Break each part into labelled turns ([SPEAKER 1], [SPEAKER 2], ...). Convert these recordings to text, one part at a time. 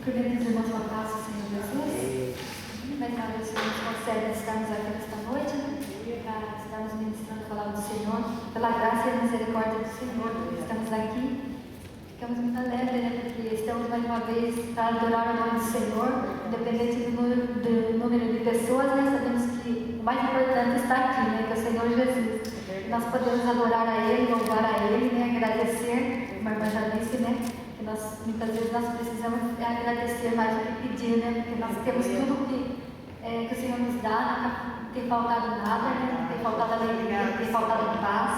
[SPEAKER 1] Cumprimento os irmãos com a paz do Senhor Jesus. Mais uma vez, o Senhor nos concede estarmos aqui nesta noite, para estarmos ministrando a palavra do Senhor, pela graça e misericórdia do Senhor. Estamos aqui, ficamos muito alegres, né, porque estamos mais uma vez para adorar o nome do Senhor, independente do número de pessoas, né, sabemos que o mais importante está aqui, né, que é o Senhor Jesus. Nós podemos adorar a Ele, louvar a Ele, né, agradecer, como a irmã já disse, né, que muitas vezes nós precisamos agradecer mais do que pedir, né, porque nós temos tudo que o Senhor nos dá, não tem faltado nada, né, não tem faltado alegria, não tem faltado paz,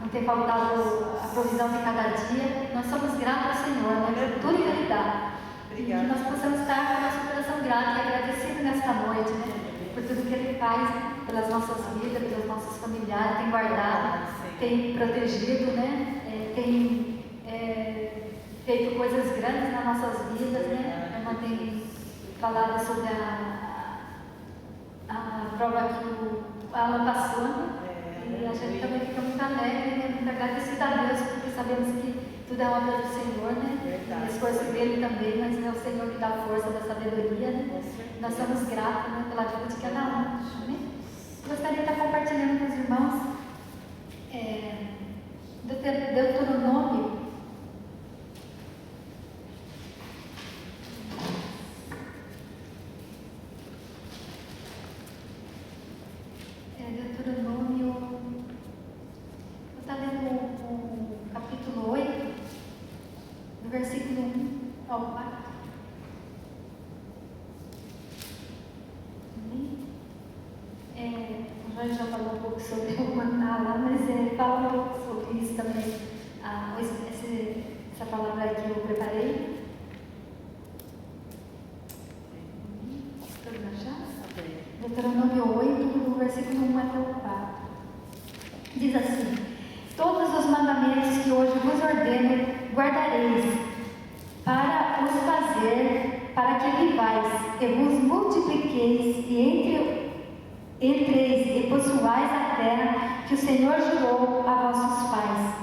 [SPEAKER 1] não tem faltado a provisão de cada dia. Nós somos gratos ao Senhor, né, por tudo que Ele dá. E que nós possamos estar com o nosso coração grato e agradecido nesta noite, né, por tudo que Ele faz pelas nossas vidas, pelos nossos familiares, tem guardado, tem protegido, né, tem feito coisas grandes nas nossas vidas, né? A irmã tem falado sobre a prova que o Alan passou, né? E a gente também fica muito alegre, né? Muito agradecida a Deus, porque sabemos que tudo é obra do Senhor, né? O esforço dele também, mas é o Senhor que dá a força da sabedoria, né? Nós somos gratos, né, pela vida de cada um. Amém? Gostaria de estar compartilhando com os irmãos Deuteronômio. Deuteronômio, eu estou lendo o capítulo 8, do versículo 1 ao 4. O Jorge já falou um pouco sobre o maná lá, mas fala um pouco sobre isso também. Essa palavra que eu preparei. Todos acharam? Deuteronômio 8, do versículo 1 até o 4. Diz assim: todos os mandamentos que hoje vos ordeno guardareis, para os fazer, para que vivais e vos multipliqueis e entreis e possuais a terra que o Senhor jurou a vossos pais.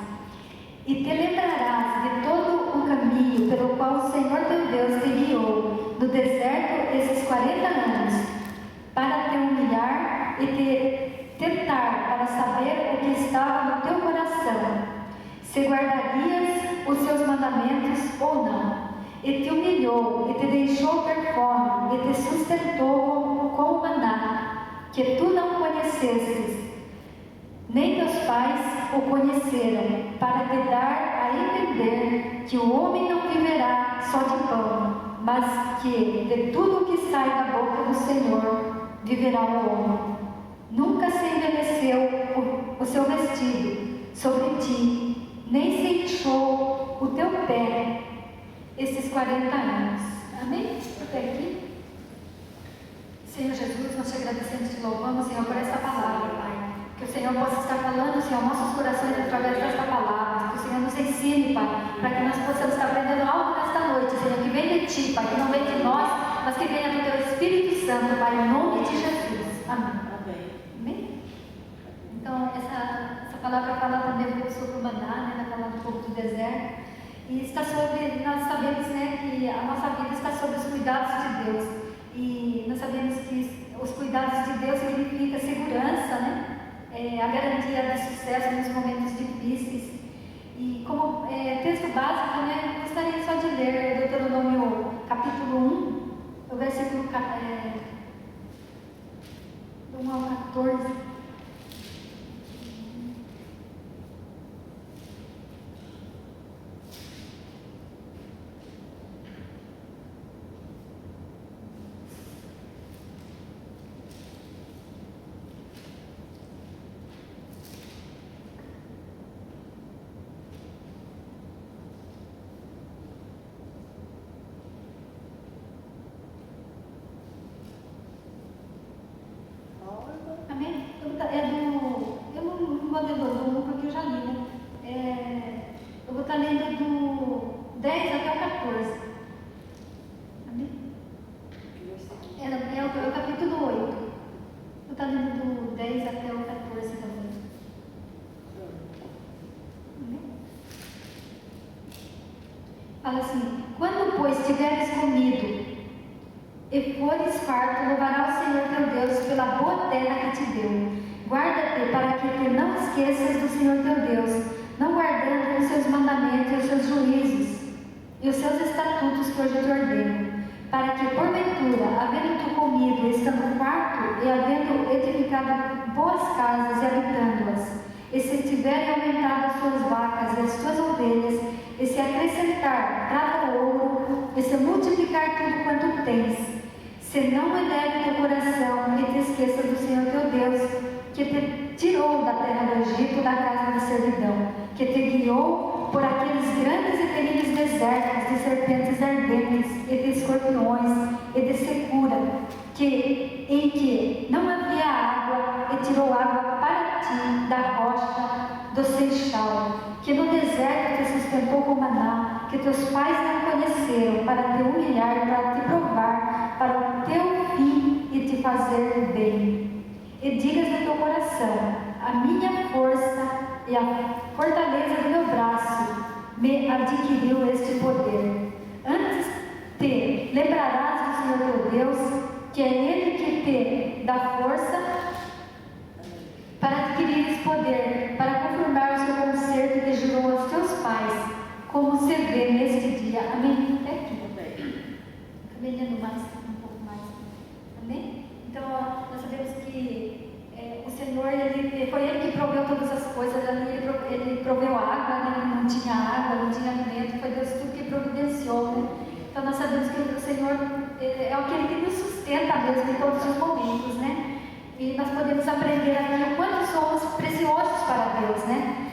[SPEAKER 1] E te lembrarás de todo o caminho pelo qual o Senhor teu Deus te guiou no deserto esses 40 anos, para te humilhar e te tentar para saber o que estava no teu coração, se guardarias os seus mandamentos ou não. E te humilhou, e te deixou ter fome, e te sustentou com o maná, que tu não conhecestes, nem teus pais o conheceram, para te dar a entender que o homem não viverá só de pão, mas que de tudo que sai da boca do Senhor viverá o homem. Nunca se envelheceu o seu vestido sobre ti, nem se inchou o teu pé esses 40 anos. Amém? Até aqui. Senhor Jesus, nós te agradecemos e te louvamos, Senhor, por esta palavra, Pai. Que o Senhor possa estar falando, Senhor, nossos corações através desta palavra. Que o Senhor nos ensine, Pai, para que nós possamos estar aprendendo algo nesta noite, Senhor, que vem de Ti, Pai, que não vem de nós, mas que venha do Teu Espírito Santo, Pai, em nome de Jesus. Amém. Amém? Então, essa palavra fala também um pouco sobre o maná, né? Fala um pouco do deserto. E está sobre, nós sabemos, né, que a nossa vida está sob os cuidados de Deus. E nós sabemos que os cuidados de Deus significa segurança, né? A garantia de sucesso nos momentos difíceis. E como texto básico, né, eu gostaria só de ler Deuteronômio capítulo 1, o versículo 1 ao 14. Amém? e fores farto, louvará o Senhor teu Deus pela boa terra que te deu. Guarda-te para que tu não esqueças do Senhor teu Deus, não guardando os seus mandamentos e os seus juízos e os seus estatutos que hoje te ordeno, para que porventura, havendo tu comido, estando farto, e havendo edificado boas casas e habitando-as, e se tiverem aumentado as suas vacas e as suas ovelhas, e se acrescentar prata ou ouro, e se multiplicar tudo quanto tens, se não eleve teu coração e te esqueça do Senhor teu Deus, que te tirou da terra do Egito, da casa da servidão, que te guiou por aqueles grandes e terríveis desertos de serpentes ardentes e de escorpiões e de secura, em que não havia água, e tirou água para ti da rocha do Seixal, que no deserto te sustentou com maná, que teus pais não conheceram, para te humilhar, para te provar, para o teu fim e te fazer bem. E digas no teu coração: a minha força e a fortaleza do meu braço me adquiriu este poder. Antes te lembrarás do Senhor teu Deus, que é Ele que te dá força para adquirir esse poder, para confirmar o seu concerto que jurou aos teus pais, como se vê neste dia. Amém? Até aqui. Acabei lendo mais, um pouco mais. Amém? Então, nós sabemos que o Senhor, foi Ele que proveu todas as coisas. Ele proveu água, né? Não tinha água, não tinha alimento, foi Deus tudo que providenciou, né? Então nós sabemos que o Senhor é aquele que nos sustenta mesmo em todos os momentos, né? E nós podemos aprender aqui o quanto somos preciosos para Deus, né?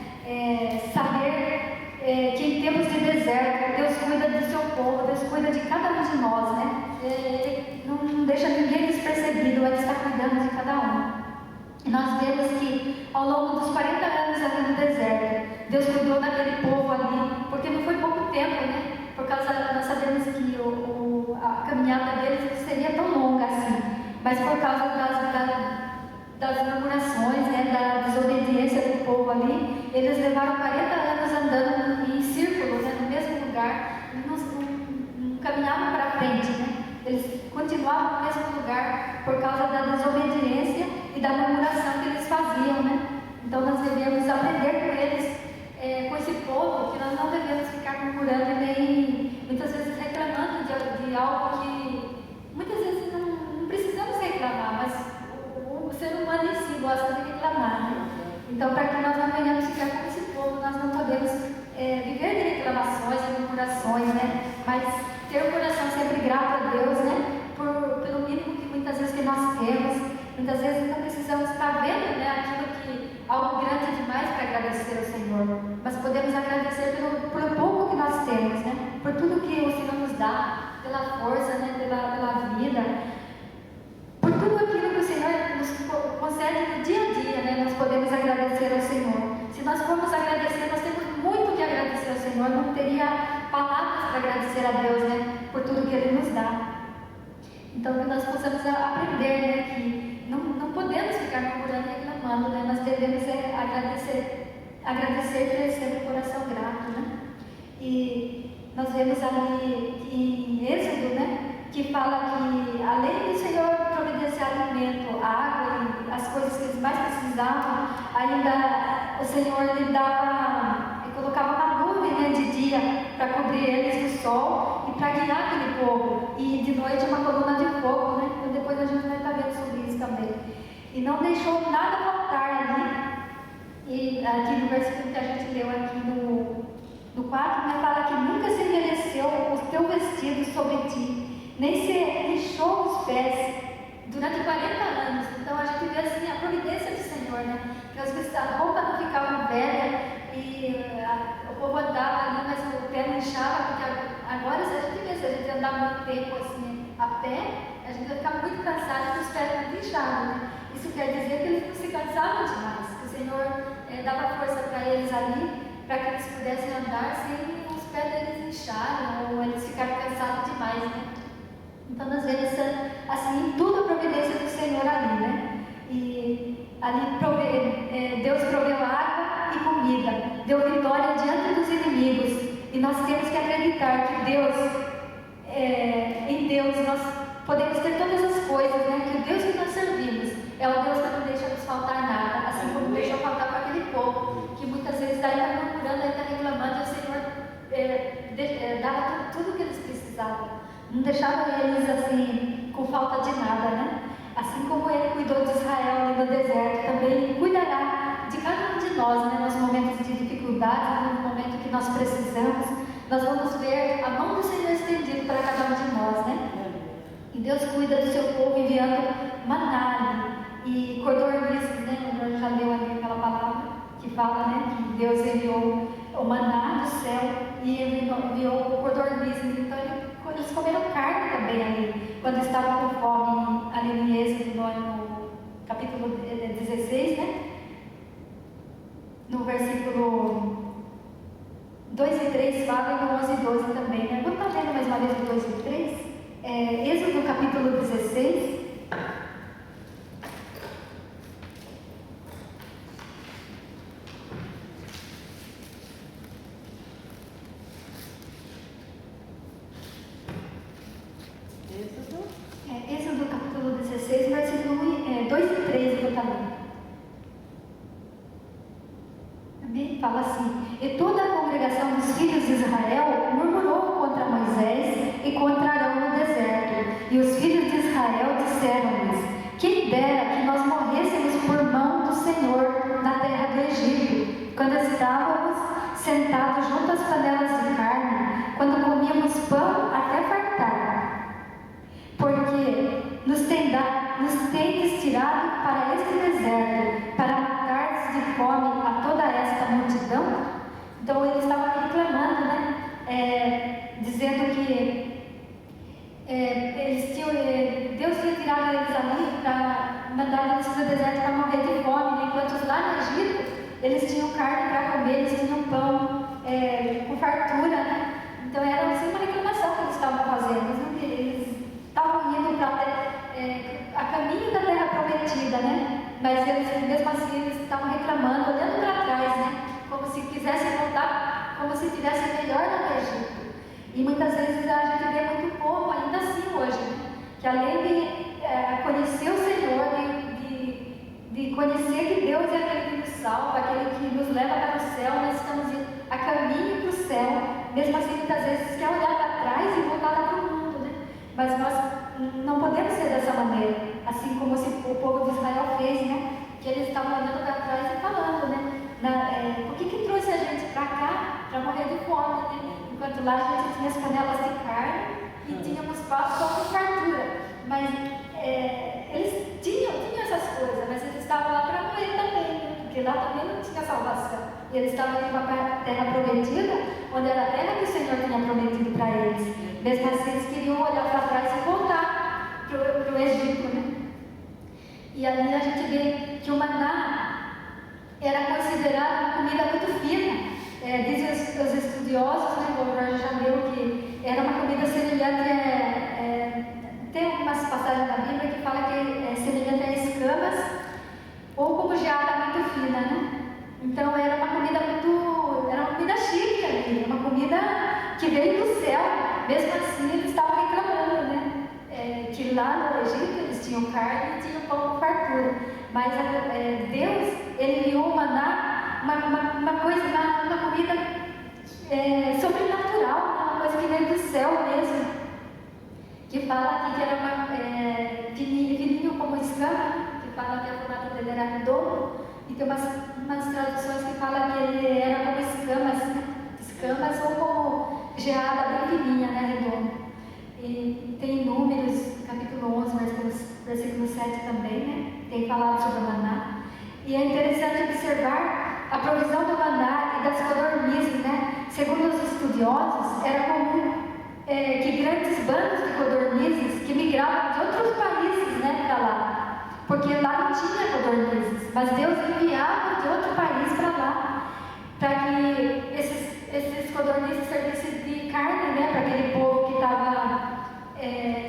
[SPEAKER 1] Saber que em tempos de deserto, Deus cuida do seu povo, Deus cuida de cada um de nós, né? Ele não deixa ninguém despercebido, Ele está cuidando de cada um. E nós vemos que ao longo dos 40 anos ali no deserto, Deus cuidou daquele povo ali, porque não foi pouco tempo, né? Por causa, nós sabemos que a caminhada deles seria tão longa assim, mas por causa das murmurações, né? Da desobediência do povo ali, eles levaram 40 anos andando em círculo, né? No mesmo lugar, não caminhavam para frente, né? Eles continuavam no mesmo lugar por causa da desobediência e da murmuração que eles faziam, né? Então nós devemos aprender com eles, com esse povo, que nós não devemos ficar murmurando e nem muitas vezes reclamando de algo que muitas vezes não precisamos reclamar, mas o ser humano em si gosta de reclamar, né? Então, para que nós não venhamos ficar com esse povo, nós não podemos viver de reclamações e murmurações, né? Mas ter um coração sempre grato a Deus, né? Pelo mínimo que muitas vezes que nós temos. Muitas vezes não precisamos estar vendo, né, aquilo que algo grande demais para agradecer ao Senhor, mas podemos agradecer pelo pouco que nós temos, né? Por tudo que o Senhor nos dá, pela força, né, pela vida, por tudo aquilo que o Senhor nos concede no dia a dia, né? Nós podemos agradecer ao Senhor. Se nós formos agradecer, nós temos muito que agradecer ao Senhor, não teria palavras para agradecer a Deus, né, por tudo que Ele nos dá. Então, que nós possamos aprender, né, que não podemos ficar murmurando e reclamando, né? Nós devemos agradecer e ter sempre o coração grato, né? E nós vemos ali em Êxodo, né, que fala que além do Senhor providenciar alimento, água e as coisas que eles mais precisavam, ainda o Senhor lhe colocava uma nuvem, né, de dia para cobrir eles do sol e para guiar aquele povo, e de noite uma coluna de fogo, né? Então depois a gente vai estar vendo sobre isso também. E não deixou nada faltar ali. E aqui no versículo que a gente leu aqui no 4, né, fala que nunca se envelheceu o teu vestido sobre ti, nem se lixou os pés durante 40 anos. Então a gente vê assim a providência do Senhor, né? Que às vezes a roupa não ficava velha e o povo andava ali, mas o pé não inchava, porque agora se a gente vê, se a gente andar muito tempo assim a pé, a gente vai ficar muito cansado e os pés muito inchados, né? Isso quer dizer que eles não se cansavam demais, que o Senhor dava força para eles ali, para que eles pudessem andar sem os pés deles incharem ou eles ficarem cansados demais, né? Então nós vemos assim tudo a providência do Senhor ali, né? E ali Deus proveu água e comida, deu vitória diante dos inimigos, e nós temos que acreditar que em Deus nós podemos ter todas as coisas, né? Que o Deus que nós servimos é o Deus que não deixa nos faltar nada, assim como deixou faltar para aquele povo, que muitas vezes está murmurando, está reclamando, e o Senhor dava tudo o que eles precisavam, não deixava eles assim, com falta de nada, né? Assim como Ele cuidou de Israel ali no deserto, também Ele cuidará de cada um de nós, né? Nos momentos de dificuldade, no momento que nós precisamos, nós vamos ver a mão do Senhor estendida para cada um de nós, né? E Deus cuida do seu povo enviando maná e codornizes, né? Eu já leu ali aquela palavra que fala, né? Que Deus enviou o maná do céu e enviou o codornizes. Então eles comeram carne também ali, quando estavam com fome, ali em Êxodo, no capítulo 16, né? No versículo 2 e 3 fala, e no 11 e 12 também, né? Vamos estar vendo mais uma vez o 2 e 3? Êxodo capítulo 16. Êxodo capítulo 16, versículo 2 e 3, eu vou estar lendo. Amém? Fala assim: e toda a congregação dos filhos de Israel murmurou contra Moisés e contra Arão no deserto. E os filhos de Israel disseram-lhes: quem dera que nós morrêssemos por mão do Senhor na terra do Egito, quando estávamos sentados junto às panelas de carne, quando comíamos pão até fartar. Porque nos tendes tirado para este deserto, para matar de fome a toda esta multidão? Então eles estavam reclamando, né? Dizendo que Deus tinha tirado eles ali para mandar eles para o deserto para morrer de fome, né? Enquanto lá no Egito eles tinham carne para comer, eles tinham pão com fartura, né? Então era assim uma reclamação que eles estavam fazendo. Eles estavam indo a caminho da terra prometida, né? Mas eles, mesmo assim, eles estavam reclamando, olhando para trás, né? Como se quisessem voltar, como se tivesse melhor lá no Egito. E muitas vezes a gente vê muito povo ainda assim hoje, né? Que além de conhecer o Senhor, de conhecer que Deus é aquele que nos salva, aquele que nos leva para o céu, nós estamos a caminho para o céu. Mesmo assim, muitas vezes quer olhar para trás e voltar lá para o mundo, né? Mas nós não podemos ser dessa maneira, assim como o povo de Israel fez, né? Que eles estavam olhando para trás e falando, né? Por que trouxe a gente para cá para morrer de fome, né? Enquanto lá a gente tinha as panelas de carne e tínhamos pão com fartura. Mas eles tinham essas coisas, mas eles estavam lá para morrer também, né? Porque lá também não tinha salvação. E eles estavam indo para a terra prometida, onde era a terra que o Senhor tinha prometido para eles. Mesmo assim, eles queriam olhar para trás e voltar para o Egito, né? E ali a gente vê que o maná era considerado uma comida muito fina. Dizem os estudiosos, né, como já leu, que era uma comida semelhante, tem algumas passagens na Bíblia que fala que é semelhante a escamas ou como geada muito fina, né? Então era uma comida chique ali, uma comida que veio do céu. Mesmo assim eles estavam reclamando, né? Que lá no Egito eles tinham carne e tinham pão com fartura. Mas Deus, Ele enviou o maná, uma comida sobrenatural, uma coisa que veio do céu mesmo. Que fala aqui que era fininho como escama, que fala que a formato dele era redondo, e tem umas traduções que falam que ele era como escamas, né? Escamas ou como geada bem fininha, né? Redonda. E tem Números, capítulo 11, versículo 7 também, né? Tem falado sobre o maná. E é interessante observar a provisão do maná e das codornizes, né? Segundo os estudiosos, era comum que grandes bandos de codornizes que migravam de outros países, né, para lá, porque lá não tinha codornizes, mas Deus enviava de outro país para lá, para que esses codornizes servissem de carne, né, para aquele povo que estava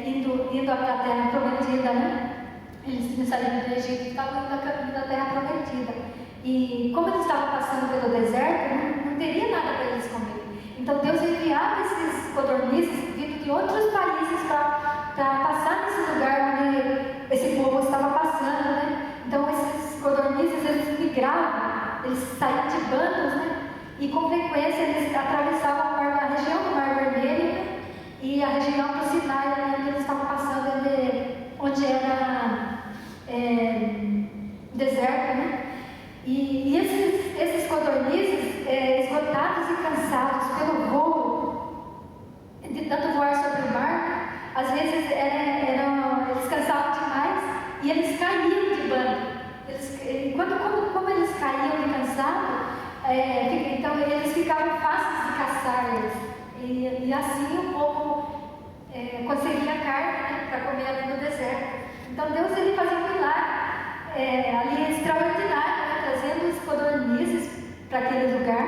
[SPEAKER 1] indo para a terra prometida, né? Eles tinham saído do Egito e estavam indo a caminho da terra prometida. E como eles estavam passando pelo deserto, não teria nada para eles comer. Então Deus enviava esses codornizes vindo de outros países para passar nesse e com frequência eles atravessavam a região do Mar Vermelho, né? E a região do Sinai, ali onde eles estavam passando, onde era deserto, né? E esses codornizes, esgotados e cansados pelo voo, de tanto voar sobre o mar, às vezes eles cansavam demais e eles caíam de bando. Como eles caíam de cansado, então eles ficavam fáceis de caçar eles. E assim o povo conseguia carne, né, para comer ali no deserto. Então Deus ele fazia um milagre ali extraordinário, né, trazendo os codornizes para aquele lugar.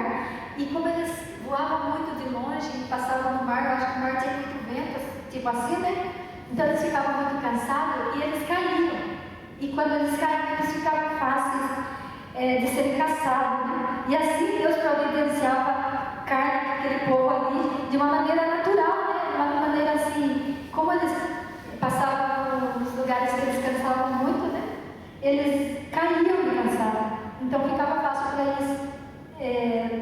[SPEAKER 1] E como eles voavam muito de longe e passavam no mar, eu acho que o mar tinha muito vento, tipo assim, né? Então eles ficavam muito cansados e eles caíam. E quando eles caíam, eles ficavam fáceis de serem caçados, né? E assim Deus providenciava carne para aquele povo ali de uma maneira natural, né? De uma maneira assim, como eles passavam nos lugares que eles cansavam muito, né? Eles caíam de cansado. Então ficava fácil para eles,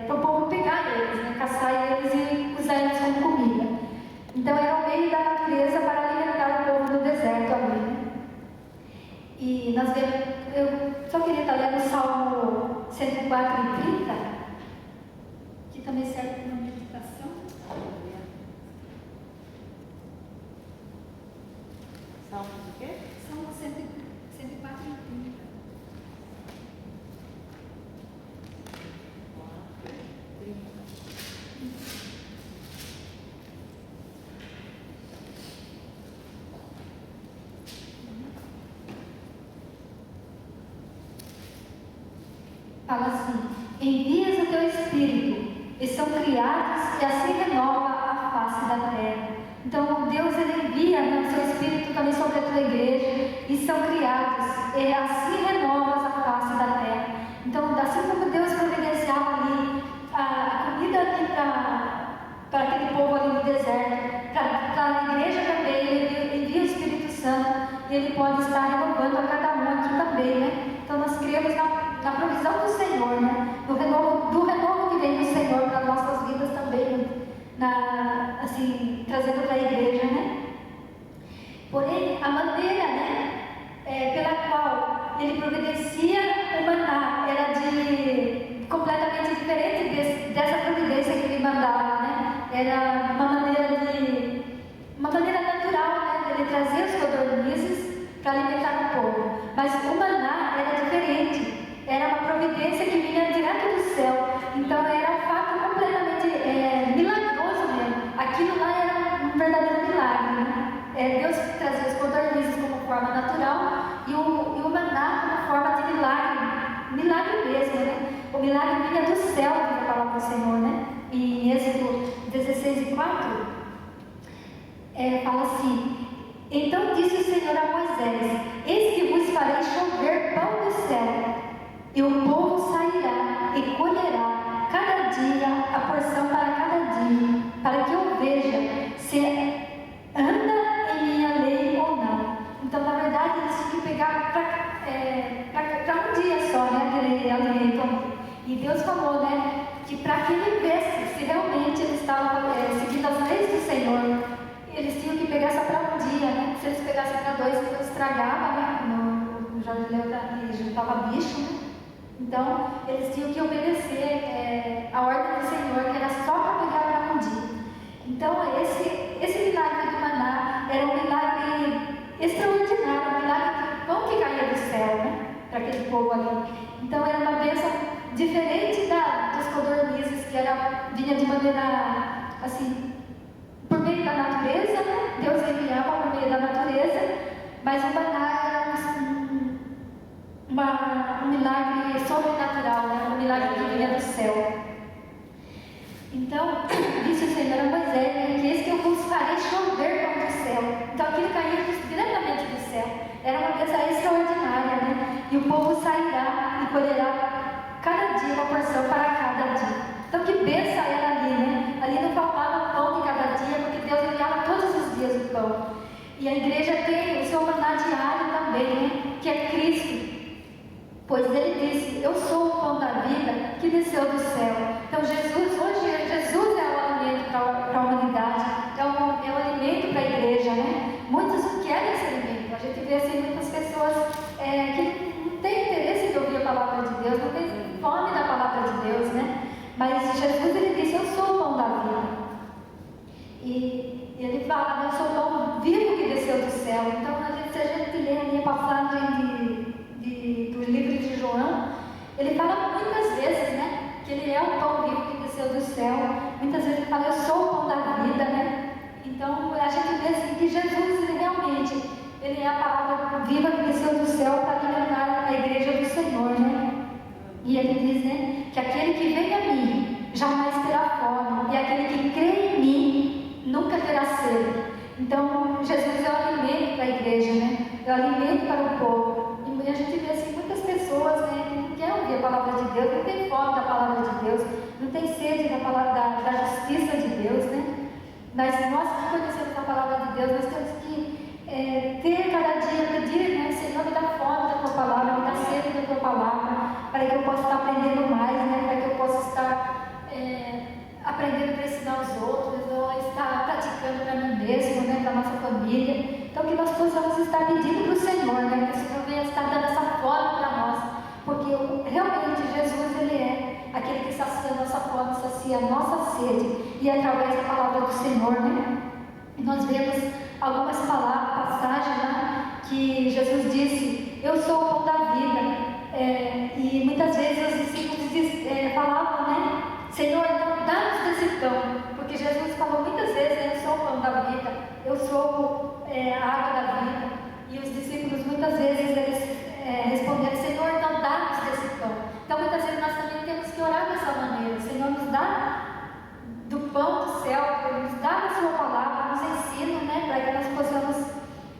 [SPEAKER 1] para o povo pegar eles, né? Caçar eles e usar eles como comida. Então era o meio da natureza para alimentar o povo no deserto ali, né? E nós vemos, eu só queria estar lendo o Salmo 104 e 30, que também serve para uma meditação.
[SPEAKER 2] Salmo do quê?
[SPEAKER 1] Salmo 104 e 30. Fala assim: envias o teu Espírito, e são criados, e assim renova a face da terra. Então Deus ele envia, né, o seu Espírito também sobre a tua igreja, e são criados, e assim renovas a face da terra. Então, assim como Deus providenciava ali a comida ali para aquele povo ali no deserto, para a igreja também, ele envia o Espírito Santo, e ele pode estar renovando a cada um aqui também, né? Então nós cremos na provisão do Senhor, né? Do renovo que vem do Senhor para nossas vidas também, assim, trazendo para a igreja, né? Porém, a maneira, né, pela qual ele providencia o maná era completamente diferente dessa providência que ele mandava, né? Era uma maneira natural, né? Ele trazia os codornizes para alimentar o povo. Mas o maná era diferente. Era uma providência que vinha direto do céu. Então era um fato completamente milagroso mesmo. Aquilo lá era um verdadeiro milagre, né? Deus trazia os codornizes como forma natural e o maná como forma de milagre mesmo, né? O milagre vinha do céu, diz a palavra do Senhor, né? E em Êxodo 16:4 fala assim: então disse o Senhor a Moisés: eis que vos farei chover pão do céu, e o povo sairá e colherá cada dia a porção para cada dia, para que eu veja se anda em minha lei ou não. Então, na verdade, eles tinham que pegar para um dia só, né, aquele alimento. E Deus falou, né, que para que ele visse se realmente eles estavam seguindo as leis do Senhor, eles tinham que pegar só para um dia, né? Se eles pegassem para 2, então estragava, né? No Jardim Leão juntava bicho, né? Então, eles tinham que obedecer a ordem do Senhor, que era só para pegar para um dia. Então, esse milagre do maná era um milagre extraordinário, um milagre do pão que caía do céu, né? Para aquele povo ali. Então, era uma bênção diferente dos codornizes, que vinha de maneira, assim, por meio da natureza, né? Deus enviava por meio da natureza, mas o maná era um milagre sobrenatural, né? Um milagre que vinha do céu. Então, disse o Senhor a Moisés: que eis que eu vos farei chover pão do céu. Então aquilo caía diretamente do céu. Era uma bênção extraordinária, né? E o povo sairá e colherá cada dia uma porção para cada dia. Então que bênção era ali, né? Ali não faltava pão de cada dia, porque Deus enviava todos os dias o pão. E a igreja tem o seu maná diário também, né? Que é Cristo. Pois ele disse: eu sou o pão da vida que desceu do céu. Então hoje Jesus é o alimento para a humanidade, é o alimento para a igreja, né? Muitos querem esse alimento. A gente vê assim muitas pessoas que não têm interesse de ouvir a palavra de Deus, não têm fome da palavra de Deus, né? Mas Jesus, ele disse: eu sou o pão da vida. E ele fala: eu sou o pão vivo que desceu do céu. Então, se a gente lê ali a passagem do livro de João, ele fala muitas vezes, né, que ele é o pão vivo que desceu do céu. Muitas vezes ele fala: eu sou o pão da vida, né? Então, a gente vê assim que Jesus, ele realmente, ele é a palavra viva que desceu do céu para alimentar a igreja do Senhor, né? E ele diz, né, que aquele que vem a mim jamais terá fome, e aquele que crê em mim nunca terá sede. Então, Jesus é o alimento para a igreja, né? É o alimento para o povo. E a gente vê assim muitas pessoas, né, que não querem ouvir a palavra de Deus, não tem fome da palavra de Deus, não tem sede da palavra da justiça de Deus, né? Mas nós que conhecemos a palavra de Deus, nós temos que ter cada dia, pedir, né, Senhor, me dá fome da tua palavra, me dá sede da tua palavra, para que eu possa estar aprendendo mais, né, para que eu possa estar aprendendo para ensinar os outros, ou estar praticando para mim mesmo, né, para a nossa família. Então, que nós possamos estar pedindo para o Senhor, né, que o Senhor venha estar dando essa fome para nós, porque realmente Jesus, ele é aquele que sacia a nossa fome, sacia a nossa sede, e através da palavra do Senhor, né, nós vemos algumas passagens lá que Jesus disse: eu sou o pão da vida. E muitas vezes os discípulos falavam, né, Senhor, não dá-nos desse pão, porque Jesus falou muitas vezes: eu sou o pão da vida, eu sou a água da vida. E os discípulos muitas vezes eles responderam: Senhor, não dá-nos desse pão. Então muitas vezes nós também temos que orar dessa maneira: Senhor, nos dá do pão do céu, nos dá a sua palavra, nos ensina, né, para que nós possamos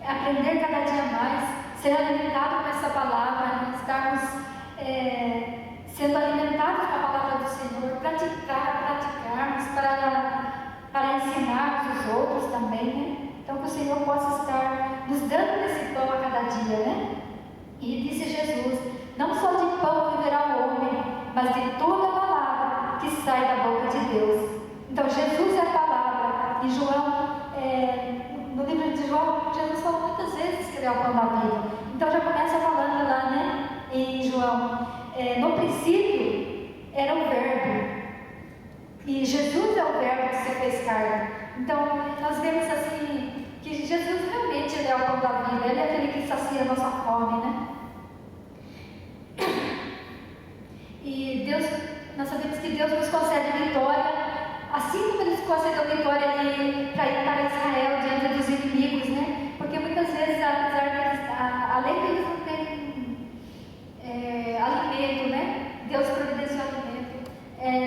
[SPEAKER 1] aprender cada dia mais, ser alimentados com essa palavra, né, estarmos sendo alimentados com a palavra do Senhor, praticarmos para ensinarmos os outros também, né? Então que o Senhor possa estar nos dando esse pão a cada dia, né? E disse Jesus: não só de pão viverá o homem, mas de toda a palavra que sai da boca de Deus. Então Jesus é a palavra. E João, no livro de João, Jesus falou muitas vezes que ele é o pão da vida. Então já começa falando lá, né, em João, no princípio era o verbo, e Jesus é o verbo que se fez carne. Então nós vemos assim que Jesus realmente, ele é o pão da vida, ele é aquele que sacia a nossa fome, né? E Deus, nós sabemos que Deus nos concede vitória, assim como Ele concedeu vitória para Israel diante dos inimigos, né? Porque muitas vezes, além de eles não terem alimento, né? Deus providenciou alimento.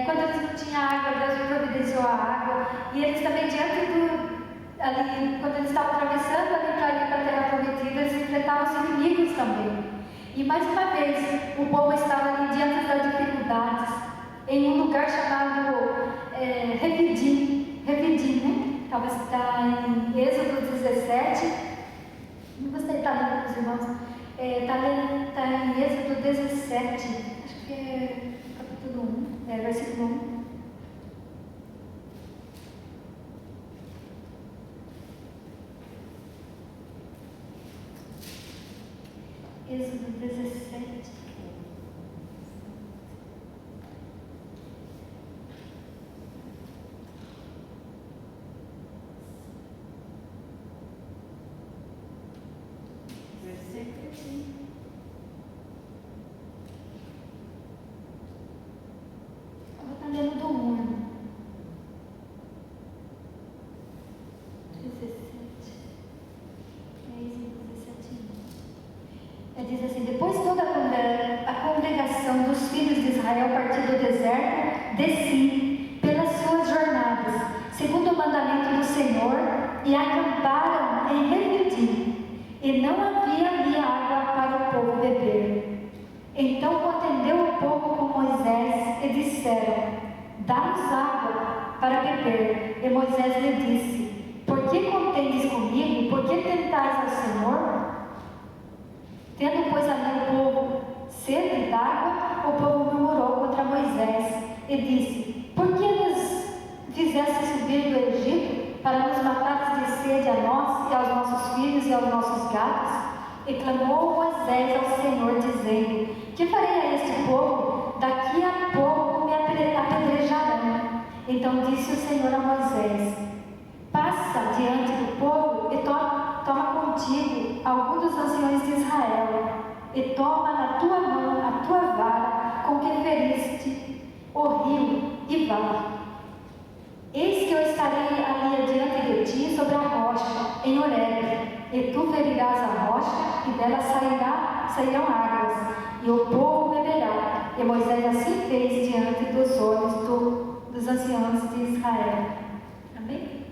[SPEAKER 1] Quando eles não tinham água, Deus providenciou a água. E eles também, quando eles estavam atravessando ali para ir para a terra prometida, eles enfrentavam os inimigos também. E mais uma vez, o povo estava ali diante das dificuldades, em um lugar chamado Refidim, né? Talvez está em Êxodo 17. Não gostaria de estar lendo para os irmãos. Está em Êxodo 17, acho que é capítulo 1, versículo 1. Êxodo 17. Eu vou estar lendo do 1. 17. Êxodo 17. Diz assim: depois toda a congregação dos filhos de Israel partiu do deserto de Sim pelas suas jornadas, segundo o mandamento do Senhor, e acamparam em Refidim, e não havia ali água para o povo beber. Então contendeu o povo com Moisés e disseram: dá-nos água para beber. E Moisés lhe disse: por que contendes comigo? Por que tentais ao Senhor? Tendo, pois, ali o povo sede d'água, o povo murmurou contra Moisés e disse: por que nos fizeste subir do Egito para nos matares de sede a nós e aos nossos filhos e aos nossos gatos? E clamou Moisés ao Senhor, dizendo: que farei a este povo? Daqui a pouco me apedrejarão. Então disse o Senhor a Moisés: passa diante do povo e toma contigo algum dos anciões de Israel, e toma na tua mão a tua vara com que feriste o rio, e vai. Eis que eu estarei ali adiante de ti sobre a rocha, em Horebe, e tu ferirás a rocha, e dela sairão águas, e o povo beberá. E Moisés assim fez diante dos olhos dos anciãos de Israel. Amém?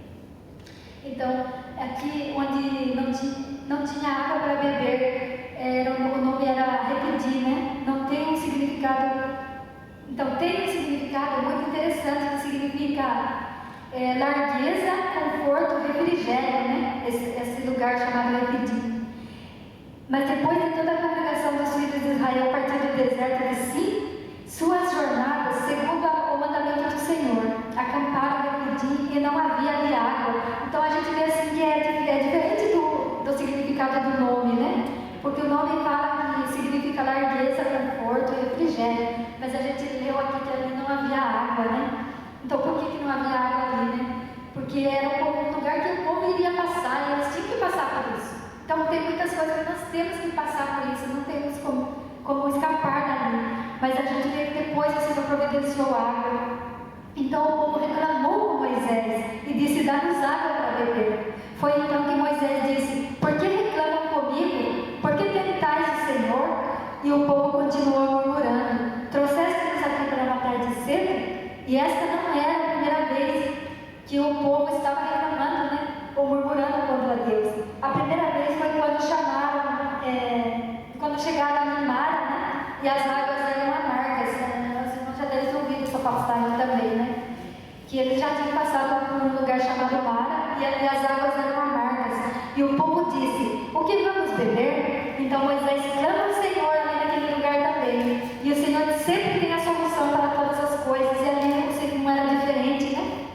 [SPEAKER 1] Então, aqui onde não tinha água para beber, o nome era Refidim, né? Não tem um significado. Então, tem um significado muito interessante, que significa largueza, conforto, refrigério, né? Esse lugar chamado Refidim. Mas depois de toda a congregação dos filhos de Israel partir do deserto de Sim, suas jornadas, segundo o mandamento do Senhor, acamparam em Refidim e não havia ali água. Então a gente vê assim que é diferente do significado do nome, né? Porque o nome fala que significa largueza, conforto e refrigério, mas a gente leu aqui que ali não havia água, né? Então por que não havia água ali, né? Porque era um lugar que o povo iria passar e eles tinham que passar por isso. Então tem muitas coisas que nós temos que passar por isso, não temos como escapar dali. Mas a gente vê que depois o Senhor providenciou água. Então o povo reclamou com Moisés e disse: dá-nos água para beber. Foi então que Moisés disse: por que reclamam comigo? Por que tentais o Senhor? E o povo continuou murmurando: trouxeste-nos aqui para matar de sede? E esta não era a primeira vez que o povo estava reclamando, né? Ou murmurando contra Deus. A primeira vez foi quando quando chegaram a Mara, né? E as águas eram amargas, né? Os irmãos já devem ouvir essa passagem também, né? Que eles já tinham passado por um lugar chamado Mara e ali as águas eram amargas. E o povo disse: o que vamos beber? Então Moisés clama ao Senhor ali naquele lugar também. E o Senhor sempre tem a solução para todas as coisas. E ali o Senhor era diferente, né?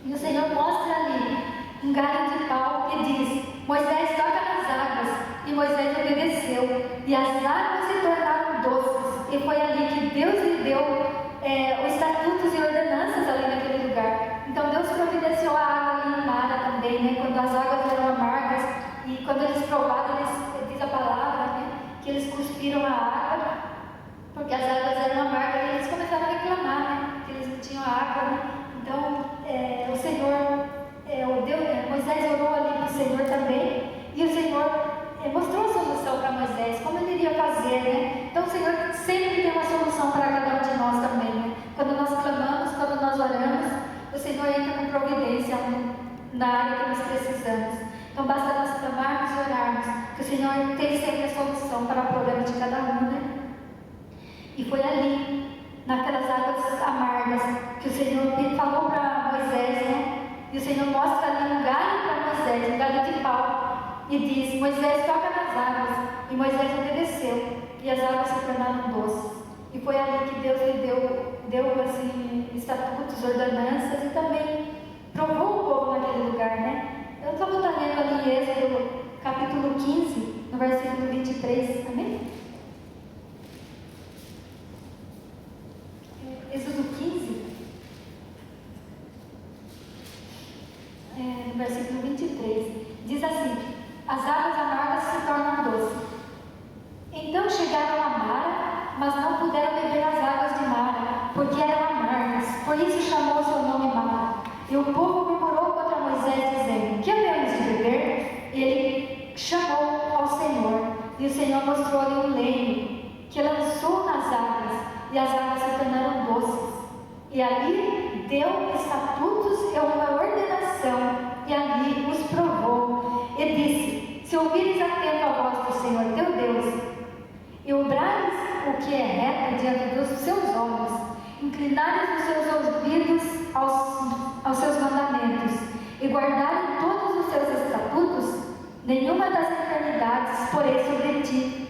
[SPEAKER 1] E o Senhor mostra ali um galho de pau e diz: Moisés, toca nas águas. E Moisés obedeceu. E as águas se tornaram doces. E foi ali que Deus lhe deu os estatutos e ordenanças ali naquele lugar. Então Deus providenciou a água ali em Mara também, né? Quando as águas eram amargas. E quando eles provaram, diz a palavra, né? Que eles cuspiram a água, porque as águas eram amargas. E eles começaram a reclamar, né? Que eles não tinham água, né? Então o Senhor, Moisés orou ali para o Senhor também. E o Senhor mostrou a solução para Moisés, como ele iria fazer, né? Então o Senhor sempre tem uma solução para cada um de nós também, né? Quando nós clamamos, quando nós oramos, o Senhor entra com providência na área que nós precisamos. Então basta nós clamarmos e orarmos, que o Senhor tem sempre a solução para o problema de cada um, né? E foi ali, naquelas águas amargas, que o Senhor falou para Moisés, né? E o Senhor mostra ali um galho para Moisés, um galho de pau. E diz: Moisés, toca nas águas. E Moisés obedeceu. E as águas se tornaram doces. E foi ali que Deus lhe deu assim, estatutos, ordenanças. E também provou o povo naquele lugar, né? Eu estava lendo ali em Êxodo, capítulo 15, no versículo 23. Amém? Êxodo 15, no versículo 23. Diz assim: as águas amargas se tornam doces. Então chegaram a Mara, mas não puderam beber as águas de Mara, porque eram amargas. Por isso chamou seu nome Mara. E o povo murmurou contra Moisés, dizendo: que havemos de beber? E ele chamou ao Senhor. E o Senhor mostrou-lhe um leiro, que lançou nas águas, e as águas se tornaram doces. E ali deu estatutos e uma ordenação, e ali os provou. E disse: se ouvires atento a voz do Senhor teu Deus, e obrares o que é reto diante dos seus olhos, inclinares os seus ouvidos aos seus mandamentos, e guardarem todos os seus estatutos, nenhuma das eternidades porei sobre ti,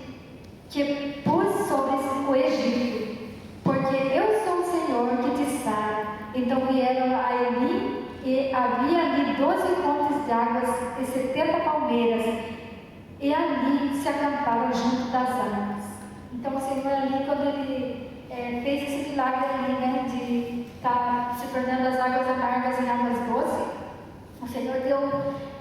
[SPEAKER 1] que pus sobre o Egito, porque eu sou o Senhor que te sara. Então vieram a Eli, e havia ali 12 fontes de águas e 70 palmeiras, e ali se acamparam junto das águas. Então o Senhor ali, quando Ele fez esse milagre ali, né, de estar se tornando as águas amargas em águas doces, o Senhor deu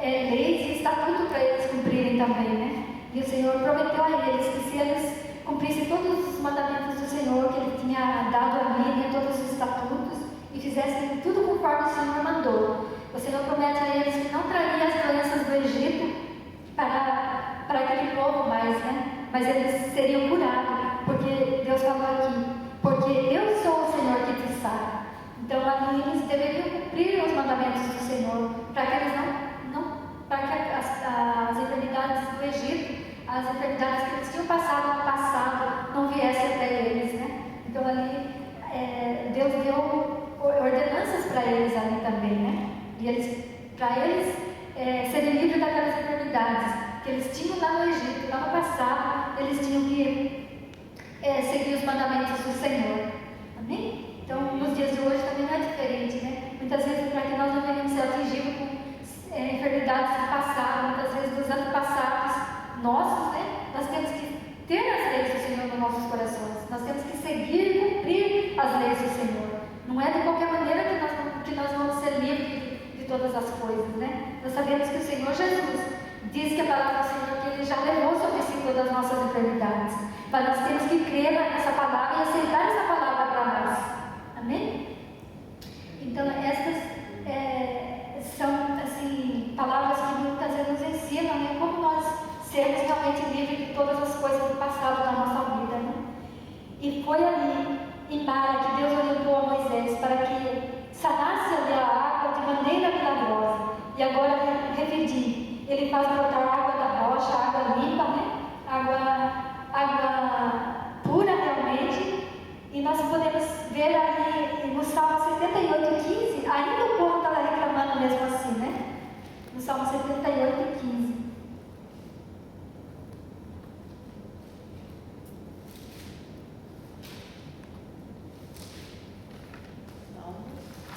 [SPEAKER 1] leis e estatuto para eles cumprirem também, né? E o Senhor prometeu a eles que se eles cumprissem todos os mandamentos do Senhor que Ele tinha dado ali, né, todos os estatutos, e fizessem tudo conforme o Senhor mandou, o Senhor promete a eles que não traria as doenças do Egito para aquele povo mais, né? Mas eles seriam curados, porque Deus falou aqui, porque eu sou o Senhor que te sara. Então ali eles deveriam cumprir os mandamentos do Senhor, para que eles para que as enfermidades do Egito, as enfermidades que eles tinham passado no passado, não viessem até eles, né? Então ali Deus deu ordenanças para eles ali também, né? E para eles serem livres daquelas enfermidades que eles tinham lá no Egito, lá no passado, eles tinham que seguir os mandamentos do Senhor. Amém? Então, nos dias de hoje também não é diferente, né? Muitas vezes, para que nós não venhamos ser atingidos com enfermidades do passado, muitas vezes dos antepassados nossos, né? Nós temos que ter as leis do Senhor nos nossos corações. Nós temos que seguir e cumprir as leis do Senhor. Não é de qualquer maneira que nós vamos ser livres de todas as coisas, né? Nós sabemos que o Senhor Jesus diz que a palavra do Senhor, que Ele já levou sobre si todas as nossas enfermidades. Mas nós temos que crer nessa palavra e aceitar essa palavra para nós. Amém? Então, estas são, assim, palavras que muitas vezes nos ensinam, né? Como nós sermos realmente livres de todas as coisas do passado da nossa vida, né? E foi ali, em Mara, que Deus orientou a Moisés para que sanasse ali a água de maneira milagrosa. E agora, repetir, Ele faz brotar água da rocha, água limpa, né? Água pura realmente. E nós podemos ver ali no Salmo 78:15, ainda o povo estava reclamando mesmo assim, né? No Salmo 78:15.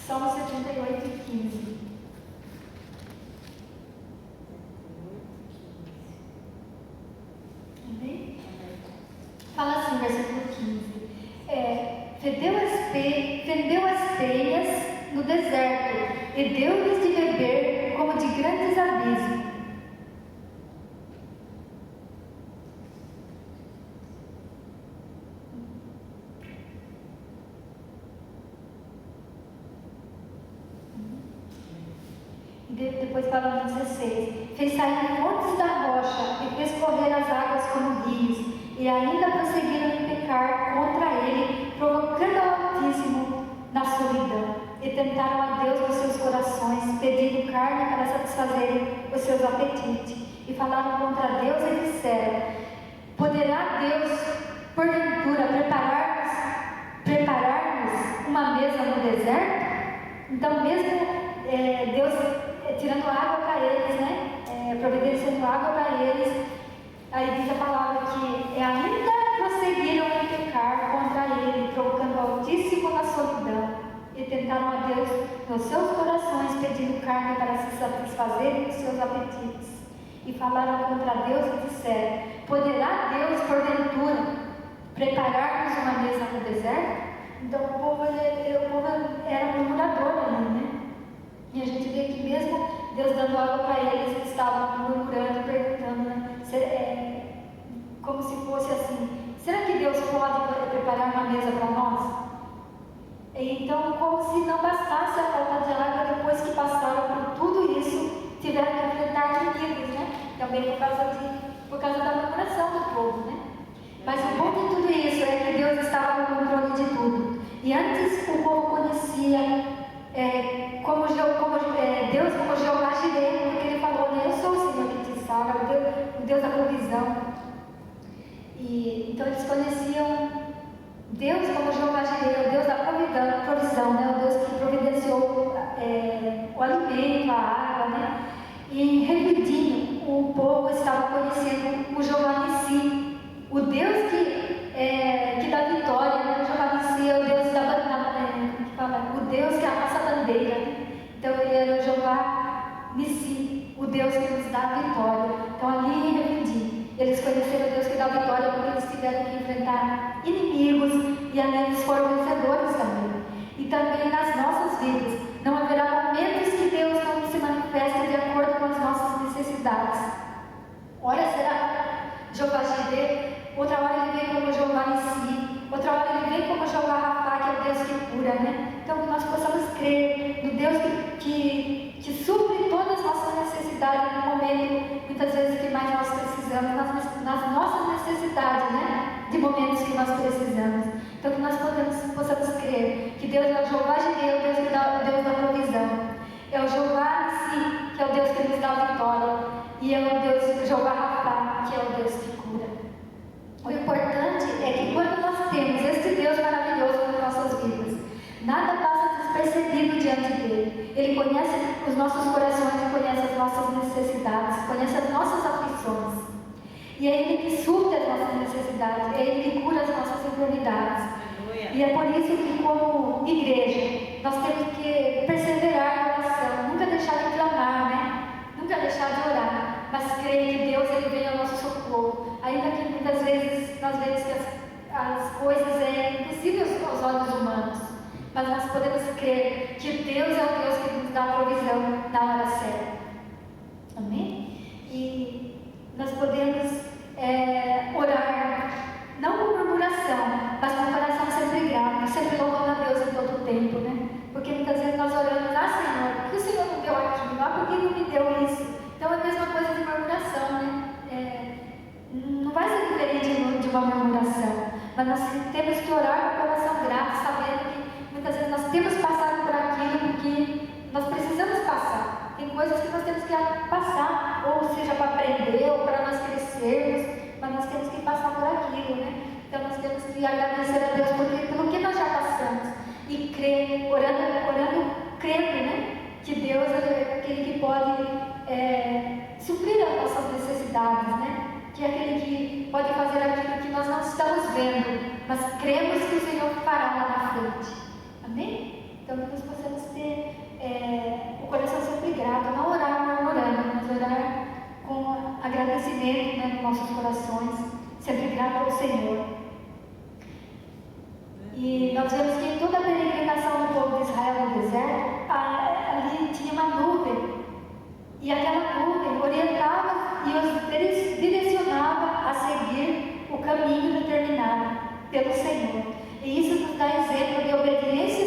[SPEAKER 1] Salmo 78:15. Amém? Fala assim, versículo 15. Fendeu as penhas no deserto e deu-lhes de beber como de grandes abismos. Depois fala no 16: fez sair fontes da rocha e fez correr as águas como rios, e ainda prosseguiram em pecar contra ele, provocando ao Altíssimo na solidão. E tentaram a Deus nos seus corações, pedindo carne para satisfazerem os seus apetites. E falaram contra Deus e disseram: poderá Deus, porventura, preparar-nos uma mesa no deserto? Então, mesmo Deus tirando água para eles, né? Providenciando água para eles, aí diz a palavra que ainda prosseguiram em pecar contra ele, provocando o Altíssimo na solidão. E tentaram a Deus nos seus corações, pedindo carne para se satisfazerem dos seus apetites. E falaram contra Deus e disseram: poderá Deus, porventura, preparar-nos uma mesa no deserto? Então o povo era murmurador ali, né? E a gente vê que mesmo Deus dando água para eles, eles estavam murmurando, perguntando, né? Como se fosse assim: será que Deus pode preparar uma mesa para nós? Então, como se não bastasse a falta de água, depois que passaram por tudo isso, tiveram que enfrentar inimigos, né? Também por causa da murmuração do povo, né? Mas o bom de tudo isso é que Deus estava no controle de tudo. E antes o povo conhecia Deus como Jeová Jireh, porque Ele falou, né? Eu sou o Senhor que te salva, o Deus da provisão. E então eles conheciam Deus como Jeová Jireh, o Deus da provisão, né? O Deus que providenciou o alimento, a água, né? E repetindo, o povo estava conhecendo o Jeová Nissi, o Deus que dá e ali eles foram vencedores também. E também nas nossas vidas, não haverá momentos que Deus não se manifeste de acordo com as nossas necessidades. Ora será Jeová Jireh, outra hora ele vem como Jeová Nissi, outra hora ele vem como Jeová Rapá, que é o Deus que cura, né? Então que nós possamos crer no Deus que supre todas as nossas necessidades no momento, muitas vezes, que mais nós precisamos, nas nossas necessidades, né? De momentos que nós precisamos. Então que nós possamos crer que Deus é o Jeová Jireh, o Deus da provisão. É o Jeová Nissi, que é o Deus que nos dá a vitória. E é o Deus, o Jeová Rapá, que é o Deus que cura. O importante é que quando nós temos este Deus maravilhoso nas nossas vidas, nada passa despercebido diante dele. Ele conhece os nossos corações, conhece as nossas necessidades, conhece as nossas aflições. E é ele que supre as nossas necessidades, é ele que cura as nossas enfermidades. E é por isso que, como igreja, nós temos que perseverar na oração, nunca deixar de clamar, né? Nunca deixar de orar, mas crer que Deus ele vem ao nosso socorro. Ainda que muitas vezes nós vemos que as coisas é impossíveis aos olhos humanos, mas nós podemos crer que Deus é o Deus que nos dá a provisão na hora certa. Amém? E nós podemos orar, não com murmuração, mas com o coração sempre grato, sempre louvando a Deus em todo o tempo, né? Porque muitas vezes nós oramos, Senhor, por que o Senhor não deu aquilo? Por que não me deu isso? Então é a mesma coisa de murmuração, né? Não vai ser diferente de uma murmuração, mas nós temos que orar com o coração grato, sabendo que muitas vezes nós temos passado por aquilo porque nós precisamos passar. Tem coisas que nós temos que passar, ou seja, para aprender, ou para nós crescermos, mas nós temos que passar por aquilo, né? Então nós temos que agradecer a Deus pelo que nós já passamos e crer, orando, crendo, né? Que Deus é aquele que pode suprir as nossas necessidades, né? Que é aquele que pode fazer aquilo que nós não estamos vendo, mas cremos que o Senhor fará lá na frente. Amém? Então que nós possamos ter o coração sempre grato, não orar murmurando, mas orar com agradecimento, né, nos nossos corações, sempre grato ao Senhor. E nós vemos que em toda a peregrinação do povo de Israel no deserto, ali tinha uma nuvem, e aquela nuvem orientava e os direcionava a seguir o caminho determinado pelo Senhor. E isso nos dá exemplo de obediência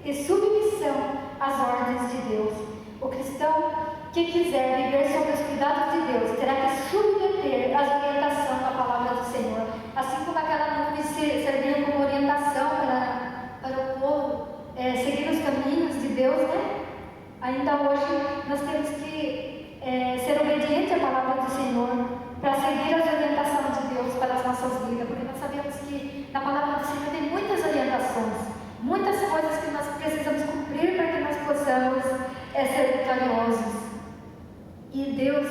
[SPEAKER 1] e submissão às ordens de Deus. O cristão que quiser viver sob os cuidados de Deus terá que submeter às orientações da palavra do Senhor. Assim como aquela nuvem servia como orientação para o povo seguir os caminhos de Deus, né? Ainda hoje nós temos que ser obedientes à palavra do Senhor para seguir as orientações de Deus para as nossas vidas, porque nós sabemos que na palavra do Senhor tem muitas orientações, muitas coisas que nós precisamos cumprir para que nós possamos ser vitoriosos. E Deus,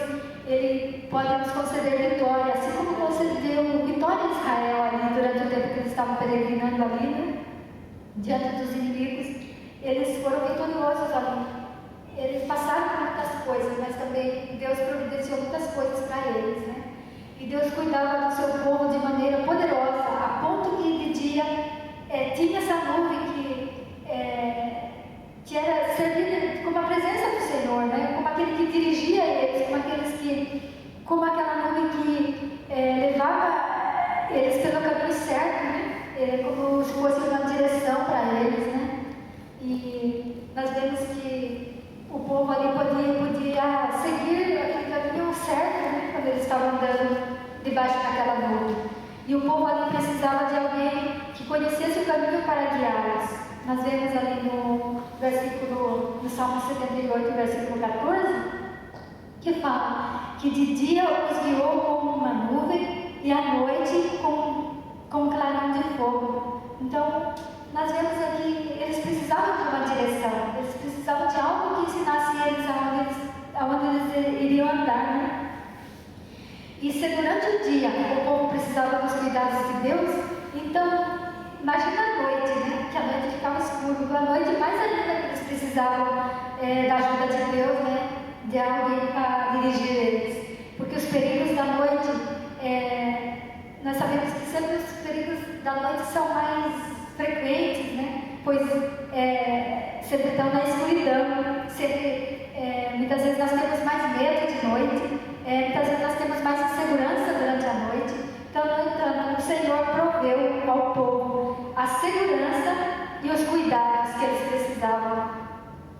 [SPEAKER 1] Ele pode nos conceder vitória, assim como concedeu vitória a Israel ali durante o tempo que eles estavam peregrinando ali, né? Diante dos inimigos. Eles foram vitoriosos ali. Eles passaram por muitas coisas, mas também Deus providenciou muitas coisas para eles, né? E Deus cuidava do seu povo de maneira poderosa, a ponto que de dia tinha essa nuvem que era servida como a presença do Senhor, né? Como aquele que dirigia eles, como aquela nuvem que levava eles pelo caminho certo, né? Como se fosse uma direção para eles, né? E nós vemos que o povo ali podia seguir aquele caminho certo, né? Quando eles estavam andando debaixo daquela nuvem. E o povo ali precisava de alguém que conhecesse o caminho para guiá-los. Nós vemos ali no Salmo 78, versículo 14, que fala que de dia os guiou com uma nuvem e à noite com um clarão de fogo. Então, nós vemos aqui, eles precisavam de uma direção, eles precisavam de algo que ensinasse eles aonde eles iriam andar, né? E se durante o dia o povo precisava dos cuidados de Deus, então, imagina a noite, né? Que a noite ficava escura. À noite, mais ainda, eles precisavam da ajuda de Deus, né? De alguém para dirigir eles. Porque os perigos da noite, nós sabemos que sempre os perigos da noite são mais pois sempre estão na escuridão, muitas vezes nós temos mais medo de noite, muitas vezes nós temos mais insegurança durante a noite. Então, no entanto, o Senhor proveu ao povo a segurança e os cuidados que eles precisavam.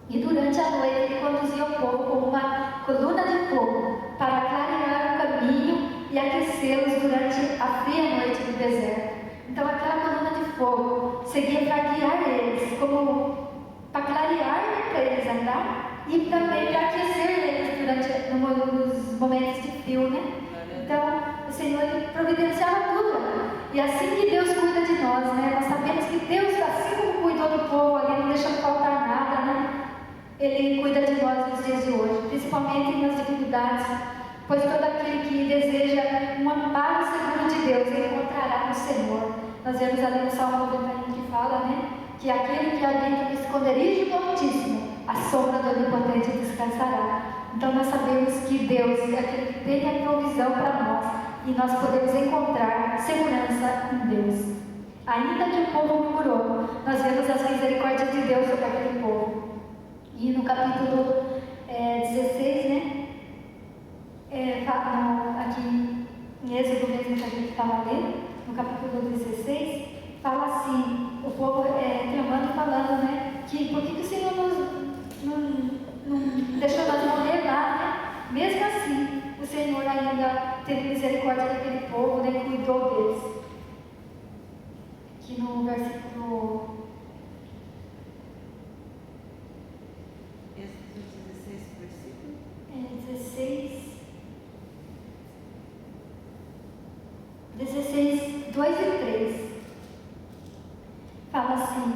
[SPEAKER 1] E durante a noite ele conduzia o povo com uma coluna de fogo para clarear o caminho e aquecê-los durante a fria noite do deserto. Então aquela coluna de fogo seguia para guiar eles, como para clarear, para eles andar, e também para aquecer eles nos momentos de frio, né? Então o Senhor providenciava tudo. E assim que Deus cuida de nós, né? Nós sabemos que Deus, assim como cuidou do povo ali, não deixando faltar nada, né? Ele cuida de nós nos dias de hoje, principalmente nas dificuldades, pois todo aquele que deseja um amparo seguro de Deus encontrará no Senhor. Nós vemos ali no Salmo 91 que fala, né, que aquele que habita no esconderijo do Altíssimo, a sombra do Onipotente descansará. Então nós sabemos que Deus é aquele que tem a provisão para nós e nós podemos encontrar segurança em Deus. Ainda que o povo murmurou, nós vemos as misericórdias de Deus sobre aquele povo. E no capítulo 16, né, aqui em Êxodo mesmo que a gente estava lendo, no capítulo 16, fala assim, o povo clamando e falando, né, que por que o Senhor não deixou nós morrer lá, né? Mesmo assim, o Senhor ainda teve misericórdia daquele povo, né, e cuidou deles. Aqui no versículo 16, 2 e 3. Fala assim: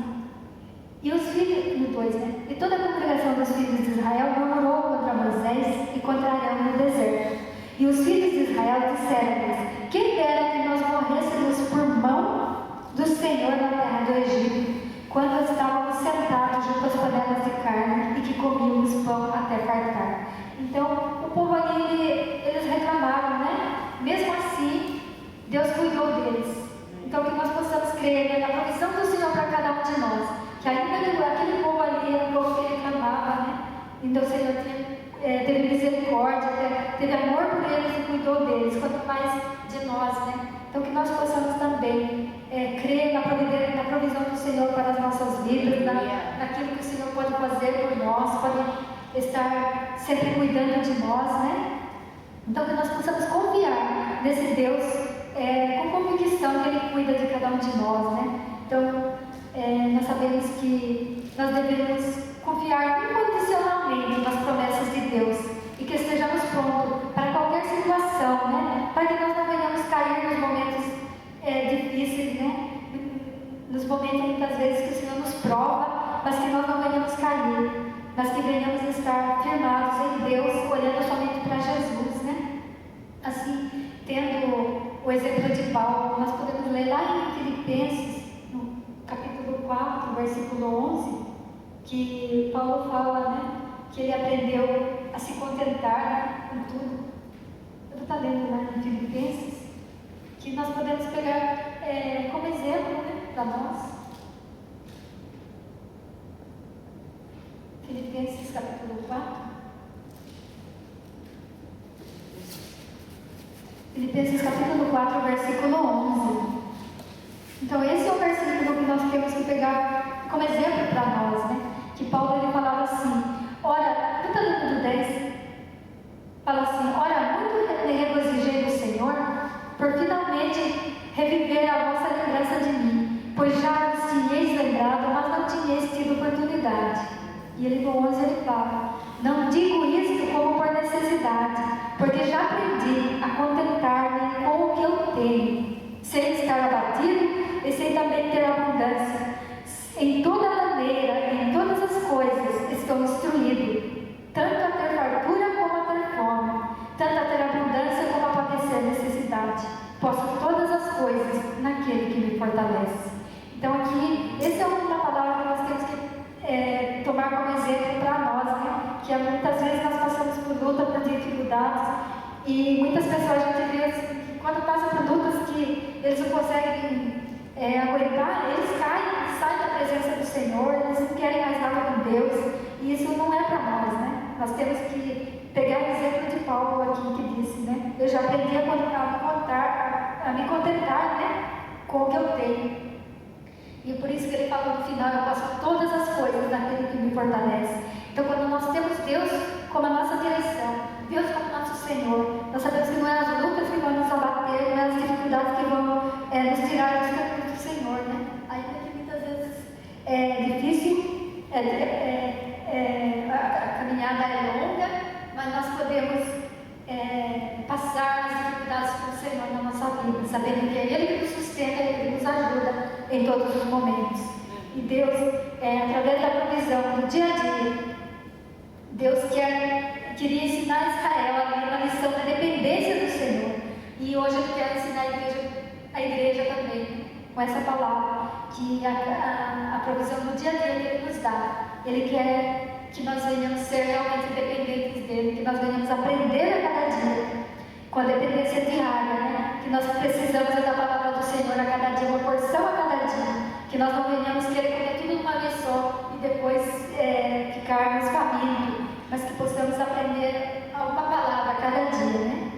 [SPEAKER 1] e os filhos, no 2, né? E toda a congregação dos filhos de Israel murmurou contra Moisés e contra Arão no deserto. E os filhos de Israel disseram-lhes: quem dera que nós morrêssemos por mão do Senhor na terra do Egito, quando estávamos sentados junto às panelas de carne e que comíamos pão até fartar. Então, o povo ali, eles reclamaram, né? Mesmo assim, Deus cuidou deles. Então, que nós possamos crer na provisão do Senhor para cada um de nós. Que ainda que aquele povo ali era um povo que reclamava, né? Então, o Senhor teve misericórdia, teve amor por eles e cuidou deles. Quanto mais de nós, né? Então, que nós possamos também crer na provisão do Senhor para as nossas vidas, naquilo que o Senhor pode fazer por nós, pode estar sempre cuidando de nós, né? Então, que nós possamos confiar nesse Deus com convicção que Ele cuida de cada um de nós, né? Então, nós sabemos que nós devemos confiar incondicionalmente nas promessas de Deus e que estejamos prontos para qualquer situação, né? Para que nós não venhamos cair nos momentos difíceis, né? Nos momentos muitas vezes que o Senhor nos prova, mas que nós não venhamos cair, mas que venhamos estar firmados em Deus, olhando somente para Jesus, né? Assim, tendo o exemplo de Paulo, nós podemos ler lá em Filipenses, no capítulo 4, versículo 11, que Paulo fala, né, que ele aprendeu a se contentar, né, com tudo. Eu estou lendo lá em Filipenses, que nós podemos pegar como exemplo, né, para nós. Filipenses capítulo 4. Filipenses capítulo 4, versículo 11. Então esse é o versículo que nós temos que pegar como exemplo para nós, né? Que Paulo ele falava assim, ora, no capítulo 10, fala assim, ora, muito me regozijei no Senhor, por finalmente reviver a vossa lembrança de mim, pois já vos tinhais lembrado, mas não tinhais tido oportunidade. E ele no 11 ele fala, não digo isto como por necessidade, porque já aprendi a contentar-me com o que eu tenho, sem estar abatido e sem também ter abundância. Em toda maneira, em todas as coisas, estou instruído, tanto a ter fartura como a ter fome, tanto a ter abundância como a padecer necessidade. Posso todas as coisas naquele que me fortalece. Então aqui, essa é uma palavra que nós temos que tomar como exemplo para nós, né? Que muitas vezes nós passamos por luta, por dificuldades, e muitas pessoas a gente vê que quando passam por lutas que eles não conseguem aguentar, eles caem, saem da presença do Senhor, eles não querem mais nada com Deus, e isso não é para nós, né? Nós temos que pegar o exemplo de Paulo aqui que disse, né? Eu já aprendi a me contentar, né? Com o que eu tenho. E por isso que ele falou no final, eu faço todas as coisas naquele que me fortalece. Então, quando nós temos Deus como a nossa direção, Deus como nosso Senhor, nós sabemos que não é as lutas que vão nos abater, não é as dificuldades que vão nos tirar dos caminhos do Senhor, né? Ainda que muitas vezes é difícil, a caminhada é longa, mas nós podemos passar as dificuldades com o Senhor na nossa vida, sabendo que é Ele que nos sustenta, Ele que nos ajuda em todos os momentos. E Deus, através da provisão do dia a dia, Deus queria ensinar Israel a lição da dependência do Senhor. E hoje Ele quer ensinar a igreja também, com essa palavra, que a provisão do dia a dia que Ele nos dá. Ele quer que nós venhamos ser realmente dependentes dEle, que nós venhamos aprender a cada dia, com a dependência diária, né? Que nós precisamos da palavra do Senhor a cada dia, uma porção a cada dia, que nós não venhamos querer comer tudo de uma vez só e depois ficarmos famintos, mas que possamos aprender alguma palavra a cada dia, né?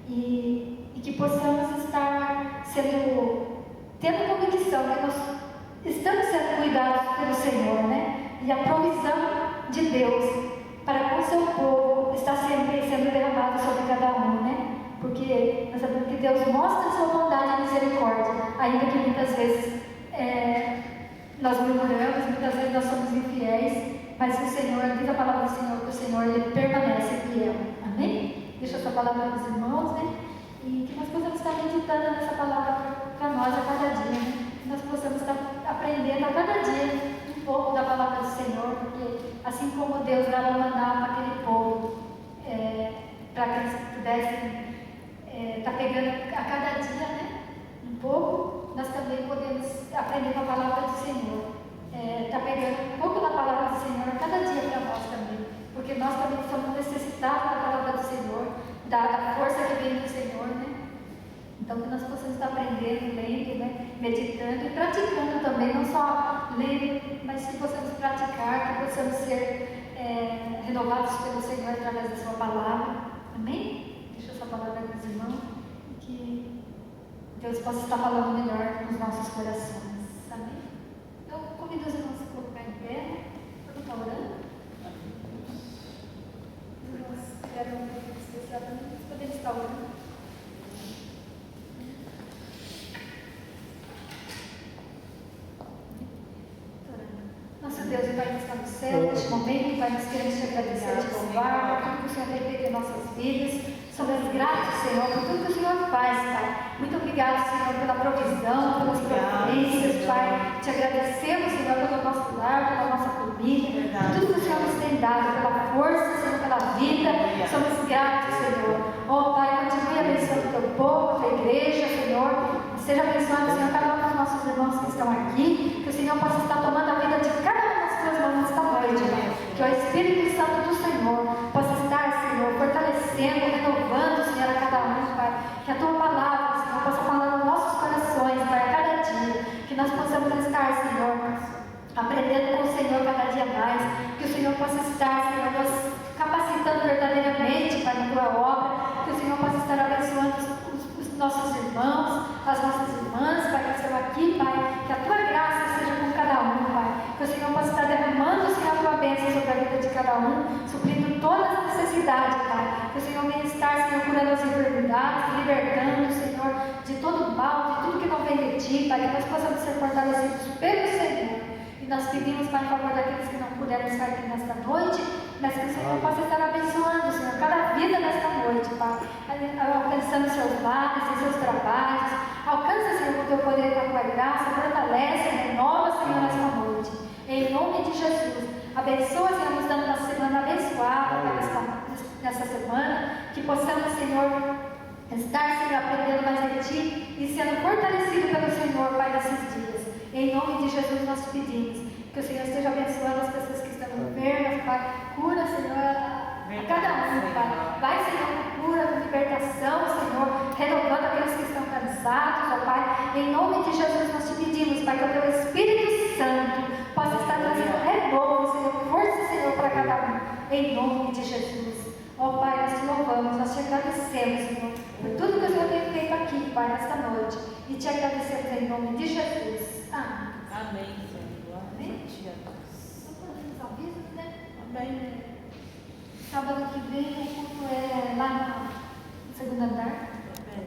[SPEAKER 1] E que possamos estar tendo convicção que nós estamos sendo cuidados pelo Senhor, né? E a provisão de Deus para com o seu povo está sempre sendo derramada sobre cada um, né? Porque nós sabemos que Deus mostra sua bondade e misericórdia, ainda que muitas vezes nós murmuramos, muitas vezes nós somos infiéis, mas o Senhor, diz a palavra do Senhor, que o Senhor Ele permanece fiel. Amém? Deixa a sua palavra para os irmãos, né? E que nós possamos estar meditando nessa palavra para nós a cada dia, né? Que nós possamos estar aprendendo a cada dia um pouco da palavra do Senhor, porque assim como Deus dava maná para aquele povo, para que eles pudessem estar pegando a cada dia, né? Um pouco, nós também podemos aprender com a palavra do Senhor. Está pegando um pouco da palavra do Senhor a cada dia para nós também, porque nós também somos necessitados da palavra do Senhor, da força que vem do Senhor, né? Então que nós possamos estar aprendendo, lendo, né? Meditando e praticando também, não só lendo, mas que possamos praticar, que possamos ser renovados pelo Senhor através da sua palavra. Amém? Deixa a sua palavra com os irmãos e que Deus possa estar falando melhor nos nossos corações. Amém? Eu convido os irmãos a se colocar em pé, para estar orando. Os irmãos querem um pouco especial também, podemos estar orando. Nosso Deus e Pai que está no céu, neste momento, Pai, nós queremos te agradecer, te louvar por tudo que o Senhor tem feito em nossas vidas. Somos gratos, Senhor, por tudo que o Senhor faz, Pai. Muito obrigado, Senhor, pela provisão, pelas providências, Pai. Te agradecemos, Senhor, pelo nosso lar, pela nossa família, por tudo que o Senhor nos tem dado, pela força, Senhor, pela vida. Somos gratos, Senhor. Oh, Pai, continue abençoando o teu povo, a tua igreja, Senhor. Seja abençoado, Senhor, cada um dos nossos irmãos que estão aqui, que o Senhor possa estar tomando a vida de cada um das tuas mãos nesta noite, Pai. Que o Espírito Santo do Senhor possa estar, Senhor, fortalecendo, renovando, Senhor, a cada um, Pai. Que a tua palavra, Senhor, possa falar nos nossos corações, Pai, a cada dia. Que nós possamos estar, Senhor, aprendendo com o Senhor cada dia mais. Que o Senhor possa estar, Senhor, nos capacitando verdadeiramente, Pai, na tua obra. Que o Senhor possa estar abençoando os nossos irmãos, as nossas irmãs, Pai, que estão aqui, Pai. Que a tua graça seja com cada um, Pai. Que o Senhor possa estar derramando, Senhor, a tua bênção sobre a vida de cada um, suprindo todas as necessidades, Pai. Que o Senhor venha estar, Senhor, curando as enfermidades, libertando, Senhor, de todo o mal, de tudo que não vem de ti, Pai. Que nós possamos ser fortalecidos pelo Senhor. E nós pedimos, Pai, em favor daqueles que não puderam estar aqui nesta noite, mas que o Senhor possa estar abençoando, Senhor, cada vida nesta noite, Pai. Alcançando seus lares e seus trabalhos. Alcança, Senhor, com o teu poder e com a tua graça. Fortalece, renova, Senhor, nesta noite. Em nome de Jesus. Abençoa, Senhor, nos dando uma semana abençoada, Pai, nessa semana. Que possamos, Senhor, estar, Senhor, aprendendo mais de ti e sendo fortalecido pelo Senhor, Pai, nesses dias. Em nome de Jesus nós te pedimos que o Senhor esteja abençoando as pessoas que estão enfermas, Pai. Cura, Senhor, a cada um, Pai. Vai, Senhor, com cura, com libertação, Senhor, renovando aqueles que estão cansados, ó Pai. Em nome de Jesus nós te pedimos, Pai, que o teu Espírito Santo possa estar trazendo renovo, Senhor, força, Senhor, para cada um, em nome de Jesus. Ó Pai, nós te louvamos, nós te agradecemos, Senhor, por tudo que o Senhor tem feito aqui, Pai, nesta noite, e te agradecemos em nome de Jesus. Amém.
[SPEAKER 2] Amém, Senhor. Glória a ti,
[SPEAKER 1] Só fazendo os avisos, né?
[SPEAKER 2] Amém.
[SPEAKER 1] Sábado que vem o culto é lá no segundo andar.